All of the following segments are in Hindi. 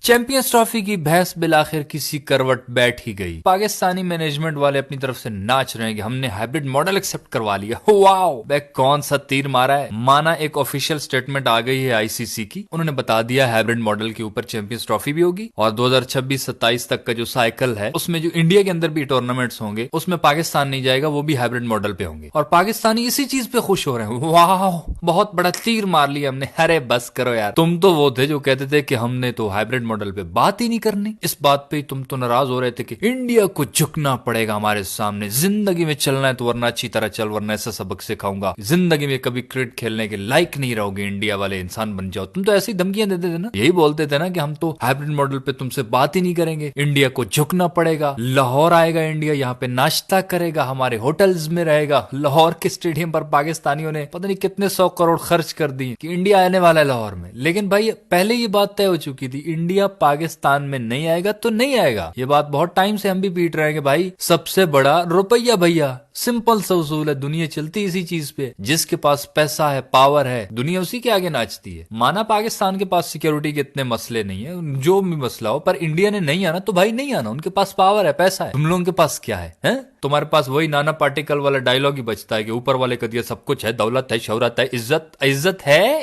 चैंपियंस ट्रॉफी की बहस बिलाखिर किसी करवट बैठ ही गई। पाकिस्तानी मैनेजमेंट वाले अपनी तरफ से नाच रहे हैं कि हमने हाइब्रिड मॉडल एक्सेप्ट करवा लिया। वाओ, वे कौन सा तीर मारा है। माना एक ऑफिशियल स्टेटमेंट आ गई है आईसीसी की, उन्होंने बता दिया हाइब्रिड मॉडल के ऊपर चैंपियंस ट्रॉफी भी होगी और 2026-27 तक का जो साइकिल है उसमें जो इंडिया के अंदर भी टूर्नामेंट्स होंगे उसमें पाकिस्तान नहीं जाएगा, वो भी हाइब्रिड मॉडल पे होंगे और पाकिस्तानी इसी चीज पे खुश हो रहे हैं। वाह, बहुत बड़ा तीर मार लिया हमने। अरे बस करो यार, तुम तो वो थे जो कहते थे कि हमने तो हाइब्रिड मॉडल पे बात ही नहीं करनी। इस बात पे तुम तो नाराज हो रहे थे कि इंडिया को झुकना पड़ेगा हमारे सामने, जिंदगी में चलना है तो वरना अच्छी तरह चल, वरना ऐसा सबक सिखाऊंगा, जिंदगी में कभी क्रिकेट खेलने के लायक नहीं रहोगे, इंडिया वाले इंसान बन जाओ। तुम तो ऐसी धमकियां देते थे ना, यही बोलते थे ना कि हम तो हाइब्रिड मॉडल पे तुमसे बात ही नहीं करेंगे, इंडिया को झुकना पड़ेगा, लाहौर आएगा इंडिया, यहाँ पे नाश्ता करेगा, हमारे होटल्स में रहेगा। लाहौर के स्टेडियम पर पाकिस्तानियों ने पता नहीं कितने 100 करोड़ खर्च कर दिए कि इंडिया आने वाला है लाहौर में। लेकिन भाई पहले ये बात तय हो चुकी थी, इंडिया पाकिस्तान में नहीं आएगा तो नहीं आएगा। ये बात बहुत टाइम से हम भी पीट रहे हैं कि भाई सबसे बड़ा रुपया भैया, सिंपल सा उसूल है, दुनिया चलती इसी चीज पे, जिसके पास पैसा है, पावर है, दुनिया उसी के आगे नाचती है। माना पाकिस्तान के पास सिक्योरिटी के इतने मसले नहीं है, जो भी मसला हो, पर इंडिया ने नहीं आना तो भाई नहीं आना, उनके पास पावर है, पैसा है। तुम लोगों के पास क्या है? तुम्हारे पास वही नाना पार्टिकल वाला डायलॉग ही बचता है कि ऊपर वाले का दिया सब कुछ है, दौलत है, शोहरत है,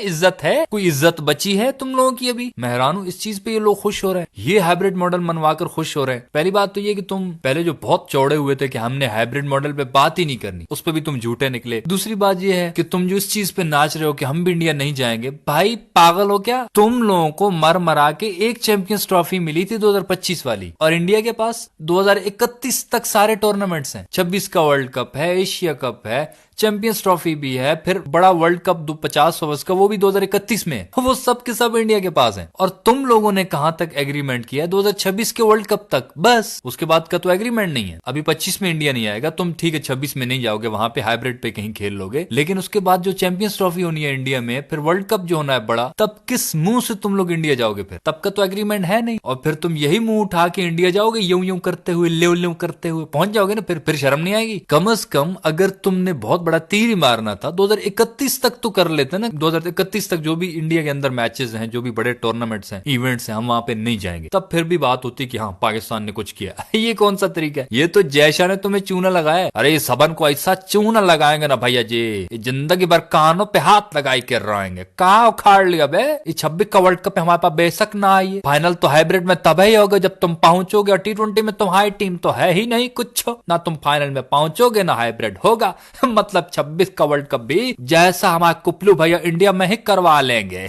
इज्जत है, कोई इज्जत बची है तुम लोगों की? अभी मैं हैरान हूं इस चीज पे, ये लोग खुश हो रहे हैं, ये हाइब्रिड मॉडल मनवाकर खुश हो रहे हैं। पहली बात तो ये कि तुम पहले जो बहुत चौड़े हुए थे कि हमने हाइब्रिड मॉडल पे बात ही नहीं करनी, उस पर भी तुम झूठे निकले। दूसरी बात ये है कि तुम जो इस चीज पे नाच रहे हो कि हम भी इंडिया नहीं जाएंगे, भाई पागल हो क्या? तुम लोगों को मर मरा के एक चैंपियंस ट्रॉफी मिली थी 2025 वाली, और इंडिया के पास 2031 तक सारे टूर्नामेंट्स हैं। 26 का वर्ल्ड कप है, एशिया कप है, चैंपियंस ट्रॉफी भी है, फिर बड़ा वर्ल्ड कप 50 ओवर्स का वो भी 2031 में है, वो सब के सब इंडिया के पास है। और तुम लोगों ने कहां तक एग्रीमेंट किया? 2026 के वर्ल्ड कप तक, बस उसके बाद का तो एग्रीमेंट नहीं है। अभी 25 में इंडिया नहीं आएगा, तुम ठीक है 26 में नहीं जाओगे, वहां पे हाइब्रिड पे कहीं खेल लोगे, लेकिन उसके बाद जो चैंपियंस ट्रॉफी होनी है इंडिया में, फिर वर्ल्ड कप जो होना है बड़ा, तब किस मुंह से तुम लोग इंडिया जाओगे? फिर तब का तो एग्रीमेंट है नहीं, और फिर तुम यही मुंह उठा के इंडिया जाओगे, यूं यूं करते हुए, ल्यों करते हुए पहुंच जाओगे ना, फिर शर्म नहीं आएगी? कम से कम अगर तुमने बहुत बड़ा तीर ही मारना था 2031 तक तो कर लेते ना। 2031 तक जो भी इंडिया के अंदर मैचेस हैं, जो भी बड़े टूर्नामेंट्स हैं, इवेंट्स हैं, हम वहां पे नहीं जाएंगे, तब फिर भी बात होती कि हाँ पाकिस्तान ने कुछ किया। ये कौन सा तरीका है? ये तो जयशाह ने तुम्हें चूना लगाया। अरे सबन को ऐसा चूना लगाएंगे ना भैया जी, जिंदगी भर कानों पे हाथ लगाई कर रहेंगे। कहाँ उखाड़ लिया बे? 26 का वर्ल्ड कप हमारे पास बेशक ना आइए, फाइनल तो हाइब्रिड में तब ही होगा जब तुम पहुंचोगे, और T20 में तुम्हारी टीम तो है ही नहीं कुछ ना, तुम फाइनल में पहुंचोगे ना हाइब्रिड होगा। मतलब 26 का वर्ल्ड कप भी जैसा हमारा कुपलू भैया इंडिया में ही करवा लेंगे।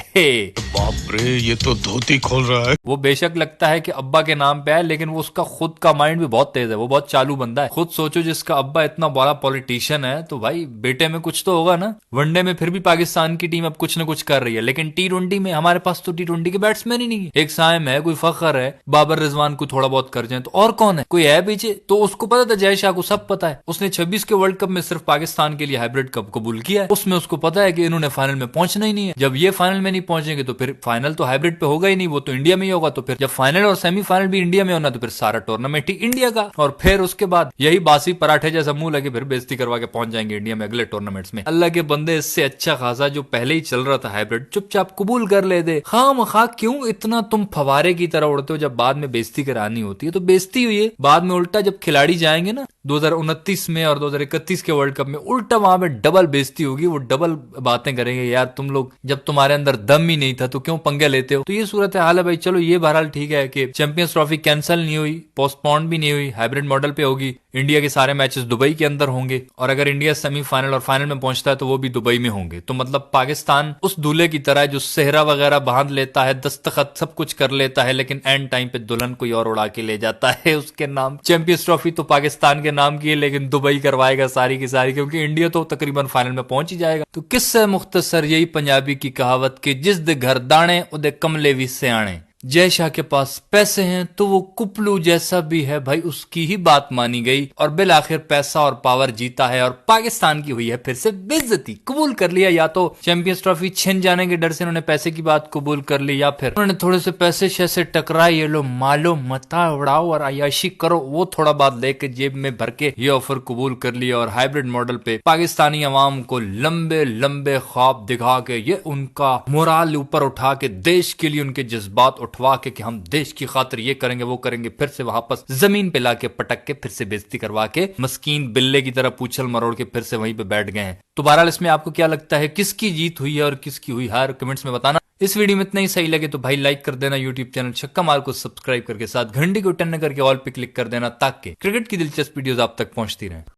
बाप रे, ये तो धोती खोल रहा है। वो बेशक लगता है कि अब्बा के नाम पे है, लेकिन वो उसका खुद का माइंड भी बहुत तेज है, वो बहुत चालू बंदा है। खुद सोचो, जिसका अब्बा इतना बड़ा पॉलिटिशियन है तो भाई बेटे में कुछ तो होगा ना। वनडे में फिर भी पाकिस्तान की टीम अब कुछ न कुछ कर रही है, लेकिन T20 में हमारे पास तो T20 के बैट्समैन ही नहीं है। एक साइम है, कोई फखर है, बाबर रिजवान को थोड़ा बहुत कर जाए तो और कौन है? कोई है पीछे? तो उसको पता था, जयशाह को सब पता है, उसने 26 के वर्ल्ड कप में सिर्फ पाकिस्तान के लिए हाइब्रिड कप कबूल किया है। उसमें उसको पता है कि इन्होंने फाइनल में पहुंचना ही नहीं है। जब ये फाइनल में नहीं पहुंचेंगे तो फिर फाइनल तो हाइब्रिड पे होगा ही नहीं, वो तो इंडिया में ही होगा। तो फिर जब फाइनल और सेमीफाइनल भी इंडिया में होना तो फिर सारा टूर्नामेंट ही इंडिया का, और फिर उसके बाद यही बासी पराठे जैसा मुंह लगे फिर बेइज्जती करवा के पहुंच जाएंगे इंडिया में अगले टूर्नामेंट्स में। अल्लाह के बंदे, इससे अच्छा खासा जो पहले ही चल रहा था हाइब्रिड चुपचाप कबूल कर लेते। खामखा क्यों इतना तुम फवारे की तरह उड़ते हो? जब बाद में बेइज्जती करानी होती है तो बेइज्जती हुई है, बाद में उल्टा जब खिलाड़ी जाएंगे ना 2029 में और 2031 के वर्ल्ड कप में, उल्टा वहां पे डबल बेइज्जती होगी, वो डबल बातें करेंगे, यार तुम लोग जब तुम्हारे अंदर दम ही नहीं था तो क्यों पंगे लेते हो? तो ये सूरत हाल है भाई। चलो ये बहरहाल ठीक है कि चैंपियंस ट्रॉफी कैंसिल नहीं हुई, पोस्टपोन भी नहीं हुई, हाइब्रिड मॉडल पे होगी, इंडिया के सारे मैचेस दुबई के अंदर होंगे, और अगर इंडिया सेमीफाइनल और फाइनल में पहुंचता है तो वो भी दुबई में होंगे। तो मतलब पाकिस्तान उस दूल्हे की तरह जो सेहरा वगैरह बांध लेता है, दस्तखत सब कुछ कर लेता है, लेकिन एंड टाइम पे दुल्हन कोई और उड़ा के ले जाता है उसके नाम। चैंपियंस ट्रॉफी तो पाकिस्तान के नाम की है, लेकिन दुबई करवाएगा सारी की सारी, क्योंकि इंडिया तो तकरीबन फाइनल में पहुंच ही जाएगा। तो किससे मुख्तसर यही पंजाबी की कहावत कि जिस दे घर दाने उदे कमले भी सियाणे। जयशाह के पास पैसे हैं तो वो कुपलू जैसा भी है भाई, उसकी ही बात मानी गई और बिल आखिर पैसा और पावर जीता है और पाकिस्तान की हुई है फिर से बेइज्जती। कबूल कर लिया, या तो चैंपियंस ट्रॉफी छिन जाने के डर से उन्होंने पैसे की बात कबूल कर ली, या फिर उन्होंने थोड़े से पैसे शैसे टकराए, ये लो मालो मता उड़ाओ और अयाशी करो, वो थोड़ा बात लेके जेब में भर के ये ऑफर कबूल कर लिया और हाइब्रिड मॉडल पे पाकिस्तानी अवाम को लंबे लंबे ख्वाब दिखा के ये उनका मोराल ऊपर उठा के देश के लिए उनके जज्बात उठवा के कि हम देश की खातिर ये करेंगे वो करेंगे, फिर से वापस जमीन पे लाके पटक के फिर से बेइज्जती करवा के मस्कीन बिल्ले की तरह पूछल मरोड़ के फिर से वहीं पे बैठ गए हैं। तो बहरहाल इसमें आपको क्या लगता है, किसकी जीत हुई है और किसकी हुई हार, कमेंट्स में बताना। इस वीडियो में इतना ही, सही लगे तो भाई लाइक कर देना, यूट्यूब चैनल छक्का मार को सब्सक्राइब करके साथ घंटी को टन करके ऑल पे क्लिक कर देना ताकि क्रिकेट की दिलचस्प वीडियोस आप तक पहुंचती रहें।